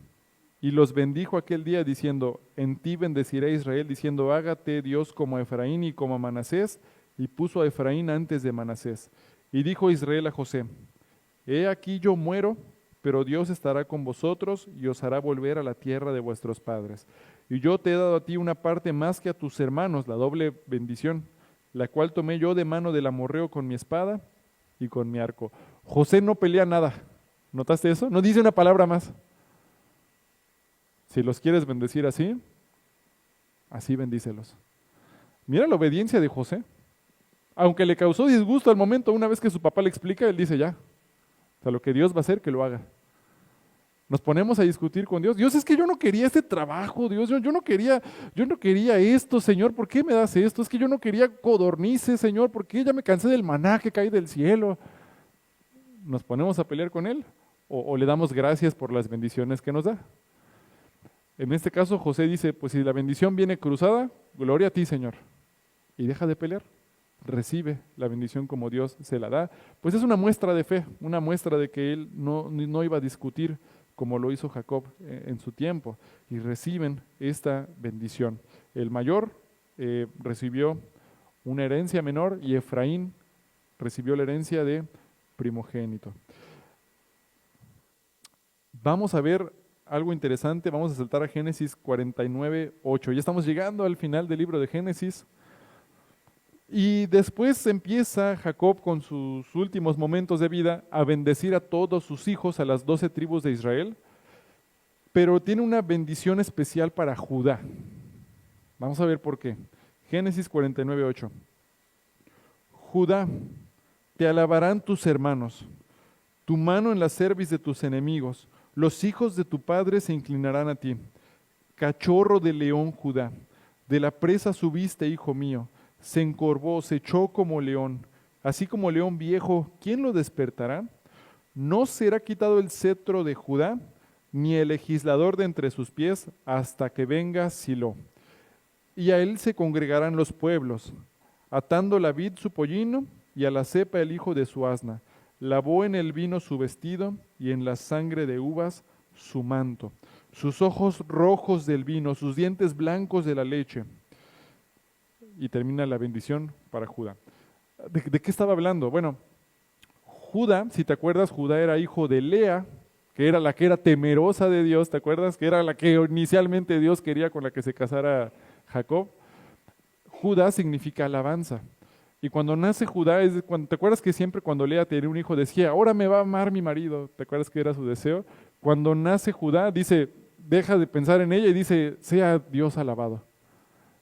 Y los bendijo aquel día diciendo, en ti bendeciré a Israel, diciendo, hágate Dios como a Efraín y como a Manasés, y puso a Efraín antes de Manasés. Y dijo Israel a José, he aquí yo muero, pero Dios estará con vosotros y os hará volver a la tierra de vuestros padres. Y yo te he dado a ti una parte más que a tus hermanos, la doble bendición, la cual tomé yo de mano del amorreo con mi espada y con mi arco. José no pelea nada. ¿Notaste eso? No dice una palabra más. Si los quieres bendecir así, así bendícelos. Mira la obediencia de José. Aunque le causó disgusto al momento, una vez que su papá le explica, él dice ya. O sea, lo que Dios va a hacer, que lo haga. Nos ponemos a discutir con Dios. Dios, es que yo no quería este trabajo, Dios, yo no quería esto, Señor, ¿por qué me das esto? Es que yo no quería codornices, Señor, ¿por qué ya me cansé del maná que cae del cielo? ¿Nos ponemos a pelear con Él? ¿O le damos gracias por las bendiciones que nos da? En este caso, José dice, pues si la bendición viene cruzada, gloria a ti, Señor. Y deja de pelear. Recibe la bendición como Dios se la da. Pues es una muestra de fe, una muestra de que él no iba a discutir como lo hizo Jacob en su tiempo. Y reciben esta bendición. El mayor recibió una herencia menor y Efraín recibió la herencia de primogénito. Vamos a ver algo interesante, vamos a saltar a Génesis 49:8. Ya estamos llegando al final del libro de Génesis. Y después empieza Jacob con sus últimos momentos de vida a bendecir a todos sus hijos, a las 12 tribus de Israel, pero tiene una bendición especial para Judá. Vamos a ver por qué. Génesis 49:8. Judá, te alabarán tus hermanos, tu mano en la cerviz de tus enemigos, los hijos de tu padre se inclinarán a ti. Cachorro de león, Judá, de la presa subiste, hijo mío. Se encorvó, se echó como león, así como león viejo, ¿quién lo despertará? No será quitado el cetro de Judá, ni el legislador de entre sus pies, hasta que venga Silo. Y a él se congregarán los pueblos, atando la vid su pollino, y a la cepa el hijo de su asna. Lavó en el vino su vestido, y en la sangre de uvas su manto. Sus ojos rojos del vino, sus dientes blancos de la leche. Y termina la bendición para Judá. ¿De qué estaba hablando? Bueno, Judá, si te acuerdas, Judá era hijo de Lea, que era la que era temerosa de Dios, ¿te acuerdas? Que era la que inicialmente Dios quería con la que se casara Jacob. Judá significa alabanza. Y cuando nace Judá, ¿te acuerdas que siempre cuando Lea tenía un hijo decía, ahora me va a amar mi marido? ¿Te acuerdas que era su deseo? Cuando nace Judá, dice, deja de pensar en ella y dice, sea Dios alabado.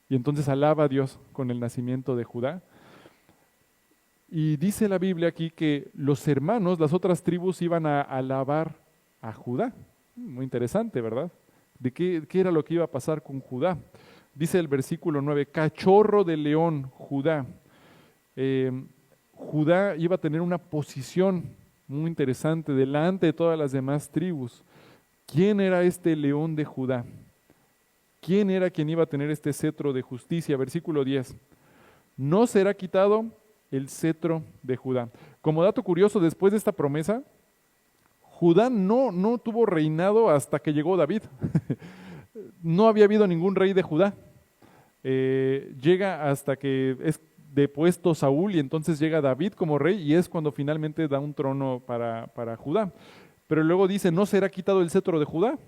Y entonces alaba a Dios con el nacimiento de Judá. Y dice la Biblia aquí que los hermanos, las otras tribus, iban a alabar a Judá. Muy interesante, ¿verdad? ¿De qué era lo que iba a pasar con Judá? Dice el versículo 9, cachorro de león, Judá. Judá iba a tener una posición muy interesante delante de todas las demás tribus. ¿Quién era este león de Judá? ¿Quién era quien iba a tener este cetro de justicia? Versículo 10. No será quitado el cetro de Judá. Como dato curioso, después de esta promesa, Judá no tuvo reinado hasta que llegó David. No había habido ningún rey de Judá. Llega hasta que es depuesto Saúl y entonces llega David como rey y es cuando finalmente da un trono para Judá. Pero luego dice, no será quitado el cetro de Judá.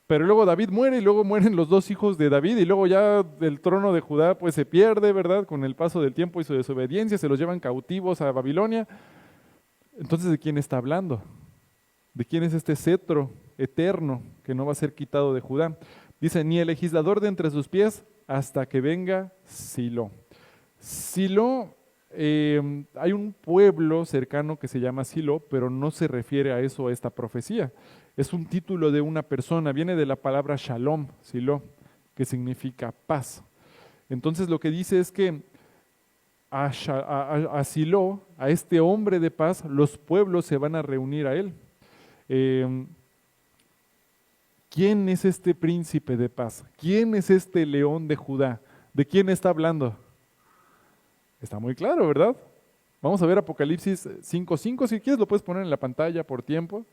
Pero luego David muere y luego mueren los dos hijos de David y luego ya el trono de Judá pues se pierde, ¿verdad? Con el paso del tiempo y su desobediencia, se los llevan cautivos a Babilonia. Entonces, ¿de quién está hablando? ¿De quién es este cetro eterno que no va a ser quitado de Judá? Dice, ni el legislador de entre sus pies hasta que venga Silo. Silo, hay un pueblo cercano que se llama Silo, pero no se refiere a eso, a esta profecía. Es un título de una persona, viene de la palabra Shalom, Silo, que significa paz. Entonces lo que dice es que a Silo, a este hombre de paz, los pueblos se van a reunir a él. ¿Quién es este príncipe de paz? ¿Quién es este león de Judá? ¿De quién está hablando? Está muy claro, ¿verdad? Vamos a ver Apocalipsis 5:5, si quieres lo puedes poner en la pantalla por tiempo.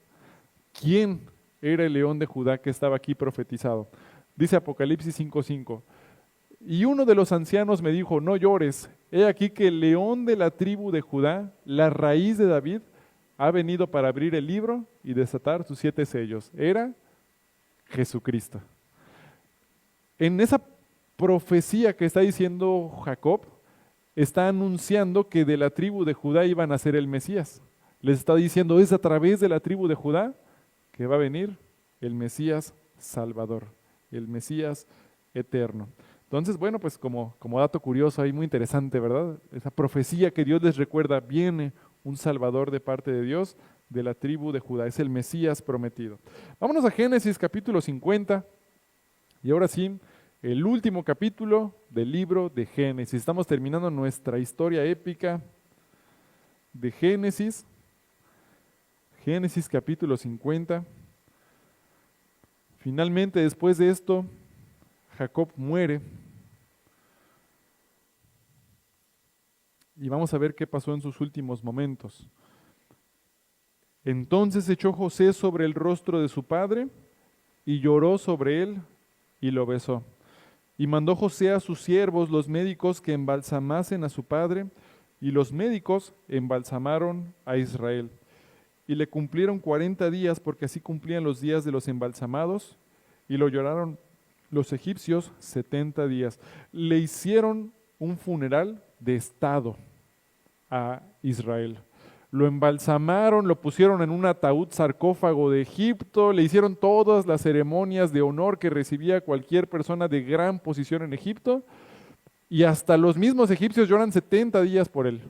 ¿Quién era el león de Judá que estaba aquí profetizado? Dice Apocalipsis 5:5. Y uno de los ancianos me dijo, no llores, he aquí que el león de la tribu de Judá, la raíz de David, ha venido para abrir el libro y desatar sus 7 sellos. Era Jesucristo. En esa profecía que está diciendo Jacob, está anunciando que de la tribu de Judá iban a ser el Mesías. Les está diciendo, es a través de la tribu de Judá que va a venir el Mesías Salvador, el Mesías eterno. Entonces, bueno, pues como dato curioso ahí, muy interesante, ¿verdad? Esa profecía que Dios les recuerda, viene un Salvador de parte de Dios, de la tribu de Judá, es el Mesías prometido. Vámonos a Génesis capítulo 50, y ahora sí, el último capítulo del libro de Génesis. Estamos terminando nuestra historia épica de Génesis. Génesis capítulo 50. Finalmente, después de esto, Jacob muere. Y vamos a ver qué pasó en sus últimos momentos. Entonces echó José sobre el rostro de su padre y lloró sobre él y lo besó. Y mandó José a sus siervos, los médicos, que embalsamasen a su padre, y los médicos embalsamaron a Israel. Y le cumplieron 40 días, porque así cumplían los días de los embalsamados, y lo lloraron los egipcios 70 días. Le hicieron un funeral de estado a Israel. Lo embalsamaron, lo pusieron en un ataúd sarcófago de Egipto, le hicieron todas las ceremonias de honor que recibía cualquier persona de gran posición en Egipto, y hasta los mismos egipcios lloran 70 días por él.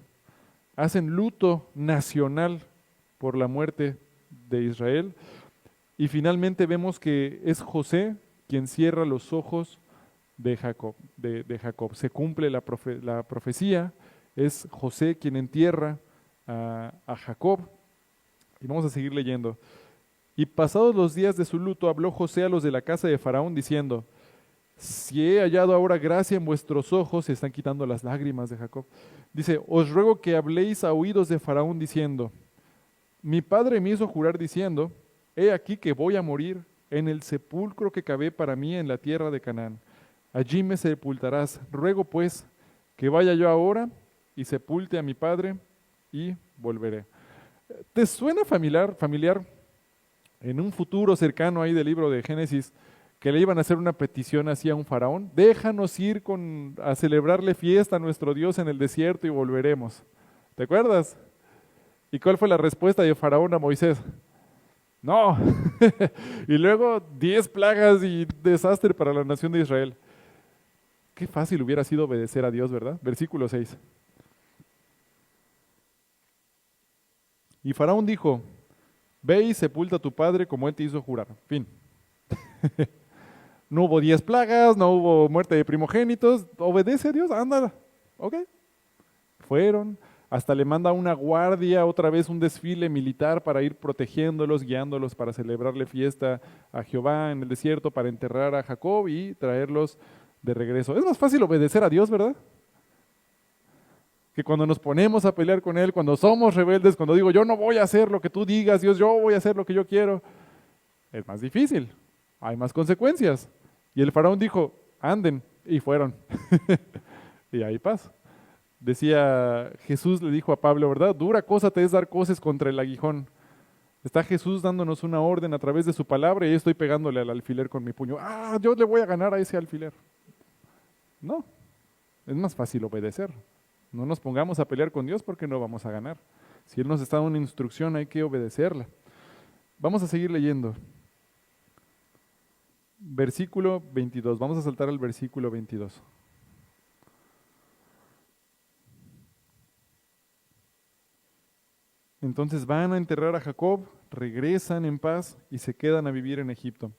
Hacen luto nacional por la muerte de Israel, y finalmente vemos que es José quien cierra los ojos de Jacob. Se cumple la profecía, es José quien entierra a Jacob. Y vamos a seguir leyendo. Y pasados los días de su luto, habló José a los de la casa de Faraón diciendo, si he hallado ahora gracia en vuestros ojos, se están quitando las lágrimas de Jacob. Dice, os ruego que habléis a oídos de Faraón diciendo, mi padre me hizo jurar diciendo, he aquí que voy a morir en el sepulcro que cavé para mí en la tierra de Canaán. Allí me sepultarás. Ruego pues que vaya yo ahora y sepulte a mi padre y volveré. ¿Te suena familiar en un futuro cercano ahí del libro de Génesis que le iban a hacer una petición así a un faraón? Déjanos ir a celebrarle fiesta a nuestro Dios en el desierto y volveremos. ¿Te acuerdas? ¿Y cuál fue la respuesta de Faraón a Moisés? No. Y luego 10 plagas y desastre para la nación de Israel. Qué fácil hubiera sido obedecer a Dios, ¿verdad? Versículo 6. Y Faraón dijo, ve y sepulta a tu padre como él te hizo jurar. Fin. No hubo 10 plagas, no hubo muerte de primogénitos. Obedece a Dios, anda. Ok. Fueron. Hasta le manda una guardia, otra vez un desfile militar para ir protegiéndolos, guiándolos para celebrarle fiesta a Jehová en el desierto, para enterrar a Jacob y traerlos de regreso. Es más fácil obedecer a Dios, ¿verdad? que cuando nos ponemos a pelear con Él, cuando somos rebeldes, cuando digo yo no voy a hacer lo que tú digas, Dios, yo voy a hacer lo que yo quiero, es más difícil, hay más consecuencias. Y el faraón dijo, anden, y fueron. Y hay paz. Decía, Jesús le dijo a Pablo, ¿verdad? Dura cosa te es dar coces contra el aguijón. Está Jesús dándonos una orden a través de su palabra y yo estoy pegándole al alfiler con mi puño. Ah, yo le voy a ganar a ese alfiler. No, es más fácil obedecer. No nos pongamos a pelear con Dios porque no vamos a ganar. Si Él nos está dando una instrucción, hay que obedecerla. Vamos a seguir leyendo. Versículo 22. Vamos a saltar al versículo 22. Entonces van a enterrar a Jacob, regresan en paz y se quedan a vivir en Egipto.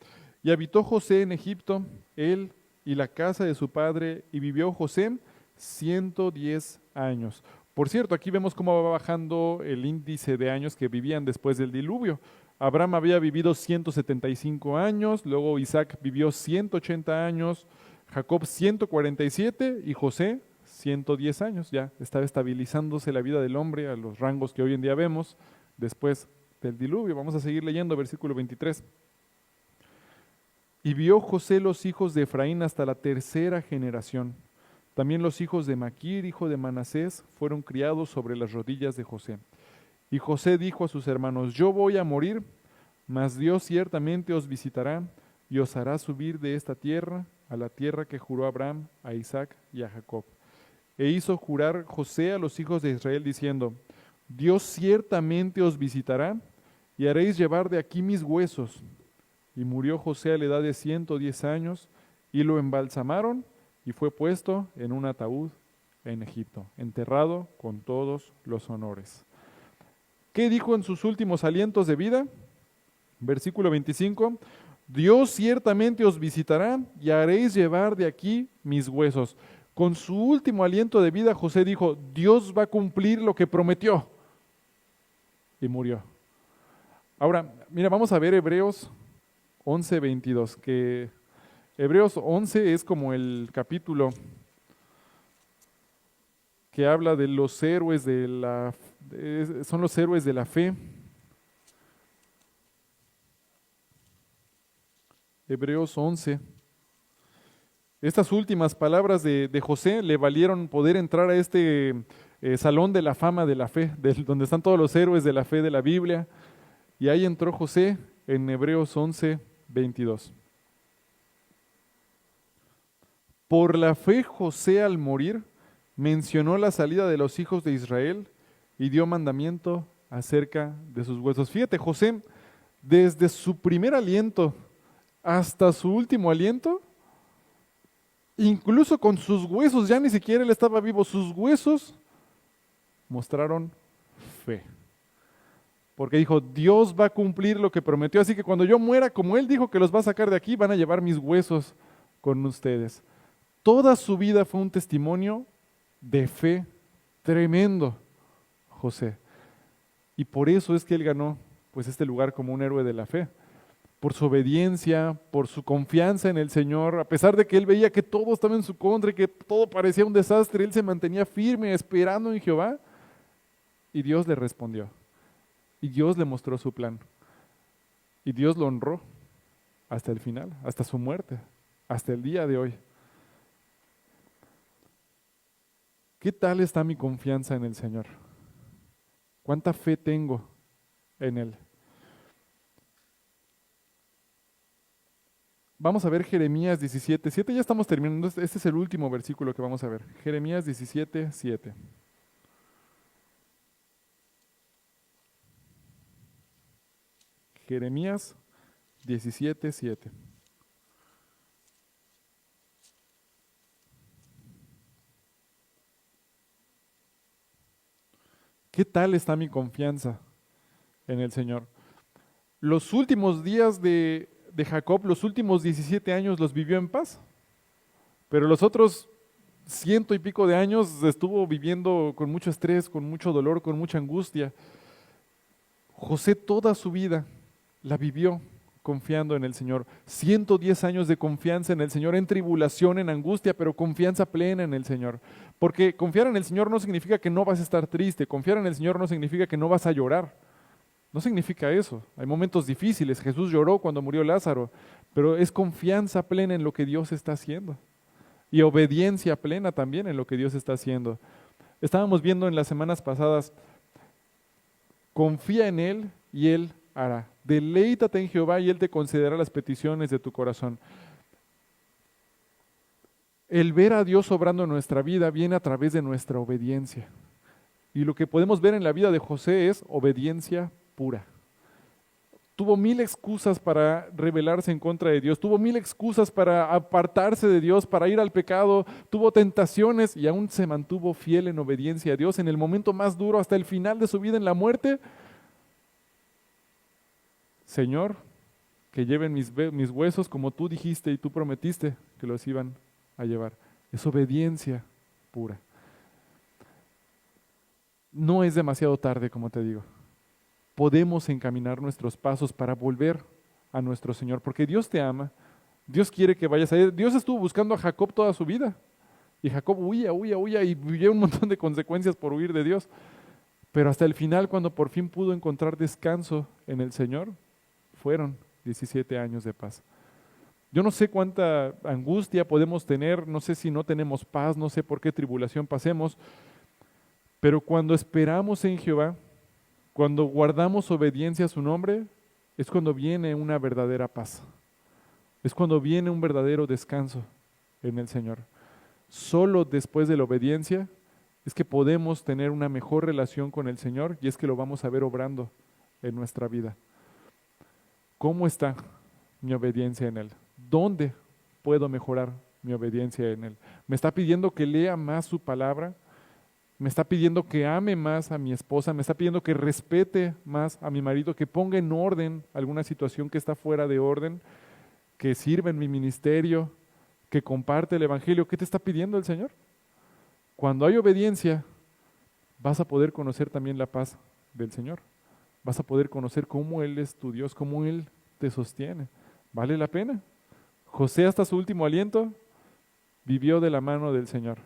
Y habitó José en Egipto, él y la casa de su padre, y vivió José 110 años. Por cierto, aquí vemos cómo va bajando el índice de años que vivían después del diluvio. Abraham había vivido 175 años, luego Isaac vivió 180 años, Jacob 147 y José 110 años. Ya estaba estabilizándose la vida del hombre a los rangos que hoy en día vemos después del diluvio. Vamos a seguir leyendo versículo 23. Y vio José los hijos de Efraín hasta la tercera generación. También los hijos de Maquir, hijo de Manasés, fueron criados sobre las rodillas de José. Y José dijo a sus hermanos, yo voy a morir, mas Dios ciertamente os visitará y os hará subir de esta tierra a la tierra que juró a Abraham, a Isaac y a Jacob. E hizo jurar José a los hijos de Israel diciendo, Dios ciertamente os visitará y haréis llevar de aquí mis huesos. Y murió José a la edad de 110 años y lo embalsamaron y fue puesto en un ataúd en Egipto, enterrado con todos los honores. ¿Qué dijo en sus últimos alientos de vida? Versículo 25, Dios ciertamente os visitará y haréis llevar de aquí mis huesos. Con su último aliento de vida, José dijo, Dios va a cumplir lo que prometió. Y murió. Ahora, mira, vamos a ver Hebreos 11:22, que Hebreos 11 es como el capítulo que habla de los héroes son los héroes de la fe. Hebreos 11. Estas últimas palabras de José le valieron poder entrar a este salón de la fama de la fe, donde están todos los héroes de la fe de la Biblia. Y ahí entró José en Hebreos 11:22. Por la fe José al morir mencionó la salida de los hijos de Israel y dio mandamiento acerca de sus huesos. Fíjate, José, desde su primer aliento hasta su último aliento, incluso con sus huesos, ya ni siquiera él estaba vivo, sus huesos mostraron fe. Porque dijo, Dios va a cumplir lo que prometió, así que cuando yo muera, como Él dijo que los va a sacar de aquí, van a llevar mis huesos con ustedes. Toda su vida fue un testimonio de fe tremendo, José. Y por eso es que él ganó pues este lugar como un héroe de la fe. Por su obediencia, por su confianza en el Señor, a pesar de que él veía que todo estaba en su contra y que todo parecía un desastre, él se mantenía firme, esperando en Jehová, y Dios le respondió. Y Dios le mostró su plan. Y Dios lo honró hasta el final, hasta su muerte, hasta el día de hoy. ¿Qué tal está mi confianza en el Señor? ¿Cuánta fe tengo en Él? Vamos a ver Jeremías 17:7. Ya estamos terminando. Este es el último versículo que vamos a ver. Jeremías 17:7. Jeremías 17:7. ¿Qué tal está mi confianza en el Señor? Los últimos días de Jacob, los últimos 17 años los vivió en paz, pero los otros 100 y pico de años estuvo viviendo con mucho estrés, con mucho dolor, con mucha angustia. José toda su vida la vivió confiando en el Señor. 110 años de confianza en el Señor, en tribulación, en angustia, pero confianza plena en el Señor. Porque confiar en el Señor no significa que no vas a estar triste, confiar en el Señor no significa que no vas a llorar. No significa eso. Hay momentos difíciles. Jesús lloró cuando murió Lázaro, pero es confianza plena en lo que Dios está haciendo. Y obediencia plena también en lo que Dios está haciendo. Estábamos viendo en las semanas pasadas, confía en Él y Él hará. Deleítate en Jehová y Él te concederá las peticiones de tu corazón. El ver a Dios obrando en nuestra vida viene a través de nuestra obediencia. Y lo que podemos ver en la vida de José es obediencia pura. Tuvo 1000 excusas para rebelarse en contra de Dios, tuvo 1000 excusas para apartarse de Dios, para ir al pecado, tuvo tentaciones y aún se mantuvo fiel en obediencia a Dios en el momento más duro, hasta el final de su vida en la muerte. Señor, que lleven mis huesos como tú dijiste y tú prometiste que los iban a llevar. Es obediencia pura. No es demasiado tarde, como te digo. Podemos encaminar nuestros pasos para volver a nuestro Señor, porque Dios te ama, Dios quiere que vayas a Él. Dios estuvo buscando a Jacob toda su vida, y Jacob huía, y vivió un montón de consecuencias por huir de Dios, pero hasta el final, cuando por fin pudo encontrar descanso en el Señor, fueron 17 años de paz. Yo no sé cuánta angustia podemos tener, no sé si no tenemos paz, no sé por qué tribulación pasemos, pero cuando esperamos en Jehová, cuando guardamos obediencia a su nombre, es cuando viene una verdadera paz. Es cuando viene un verdadero descanso en el Señor. Solo después de la obediencia es que podemos tener una mejor relación con el Señor y es que lo vamos a ver obrando en nuestra vida. ¿Cómo está mi obediencia en Él? ¿Dónde puedo mejorar mi obediencia en Él? ¿Me está pidiendo que lea más su palabra? Me está pidiendo que ame más a mi esposa, me está pidiendo que respete más a mi marido, que ponga en orden alguna situación que está fuera de orden, que sirva en mi ministerio, que comparte el Evangelio. ¿Qué te está pidiendo el Señor? Cuando hay obediencia, vas a poder conocer también la paz del Señor. Vas a poder conocer cómo Él es tu Dios, cómo Él te sostiene. ¿Vale la pena? José hasta su último aliento vivió de la mano del Señor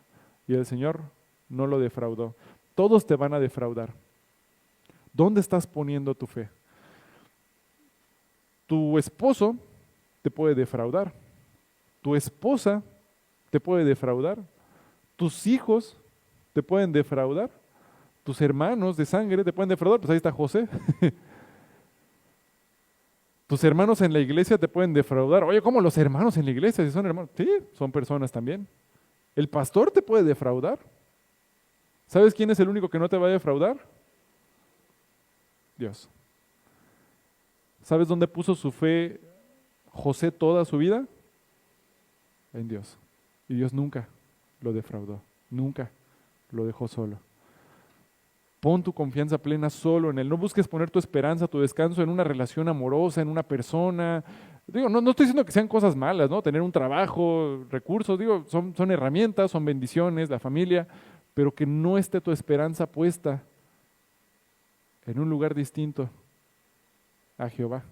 y el Señor no lo defraudó. Todos te van a defraudar. ¿Dónde estás poniendo tu fe? Tu esposo te puede defraudar. Tu esposa te puede defraudar. Tus hijos te pueden defraudar. Tus hermanos de sangre te pueden defraudar. Pues ahí está José. Tus hermanos en la iglesia te pueden defraudar. Oye, ¿cómo los hermanos en la iglesia? Si son hermanos. Sí, son personas también. El pastor te puede defraudar. ¿Sabes quién es el único que no te va a defraudar? Dios. ¿Sabes dónde puso su fe José toda su vida? En Dios. Y Dios nunca lo defraudó, nunca lo dejó solo. Pon tu confianza plena solo en Él. No busques poner tu esperanza, tu descanso en una relación amorosa, en una persona. Digo, no estoy diciendo que sean cosas malas, ¿no? Tener un trabajo, recursos, digo, son herramientas, son bendiciones, la familia, pero que no esté tu esperanza puesta en un lugar distinto a Jehová.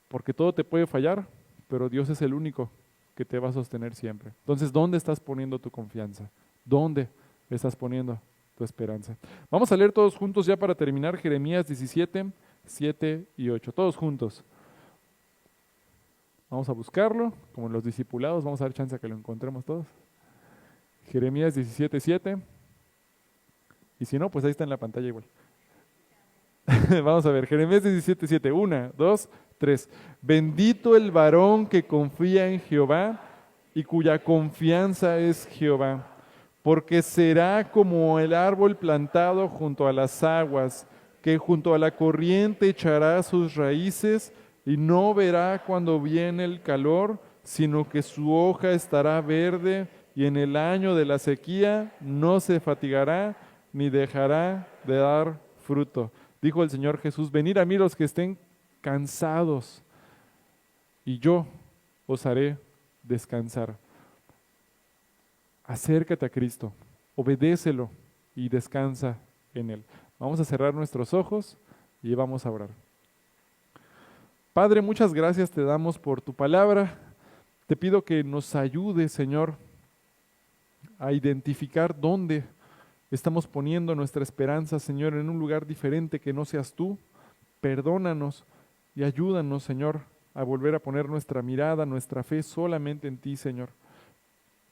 Porque todo te puede fallar, pero Dios es el único que te va a sostener siempre. Entonces, ¿dónde estás poniendo tu confianza? ¿Dónde estás poniendo tu esperanza? Vamos a leer todos juntos ya para terminar Jeremías 17, 7 y 8. Todos juntos. Vamos a buscarlo, como en los discipulados, vamos a dar chance a que lo encontremos todos. Jeremías 17, 7. Y si no, pues ahí está en la pantalla igual. Vamos a ver, Jeremías 17, 7. 1, 2, 3. Bendito el varón que confía en Jehová y cuya confianza es Jehová, porque será como el árbol plantado junto a las aguas, que junto a la corriente echará sus raíces y no verá cuando viene el calor, sino que su hoja estará verde y en el año de la sequía no se fatigará ni dejará de dar fruto. Dijo el Señor Jesús, venid a mí los que estén cansados y yo os haré descansar. Acércate a Cristo, obedécelo y descansa en Él. Vamos a cerrar nuestros ojos y vamos a orar. Padre, muchas gracias te damos por tu palabra. Te pido que nos ayudes, Señor, a identificar dónde estamos poniendo nuestra esperanza, Señor, en un lugar diferente que no seas tú. Perdónanos y ayúdanos, Señor, a volver a poner nuestra mirada, nuestra fe solamente en ti, Señor.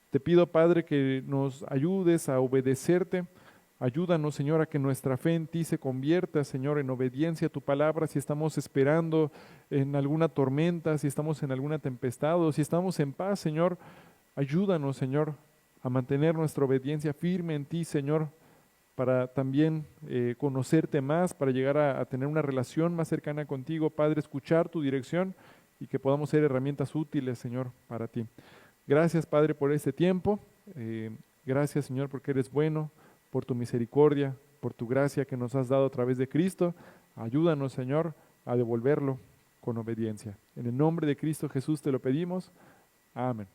Te pido, Padre, que nos ayudes a obedecerte. Ayúdanos, Señor, a que nuestra fe en ti se convierta, Señor, en obediencia a tu palabra. Si estamos esperando en alguna tormenta, si estamos en alguna tempestad o si estamos en paz, Señor, ayúdanos, Señor, a mantener nuestra obediencia firme en ti, Señor, para también conocerte más, para llegar a tener una relación más cercana contigo, Padre, escuchar tu dirección y que podamos ser herramientas útiles, Señor, para ti. Gracias, Padre, por este tiempo. Gracias, Señor, porque eres bueno, por tu misericordia, por tu gracia que nos has dado a través de Cristo. Ayúdanos, Señor, a devolverlo con obediencia. En el nombre de Cristo Jesús te lo pedimos. Amén.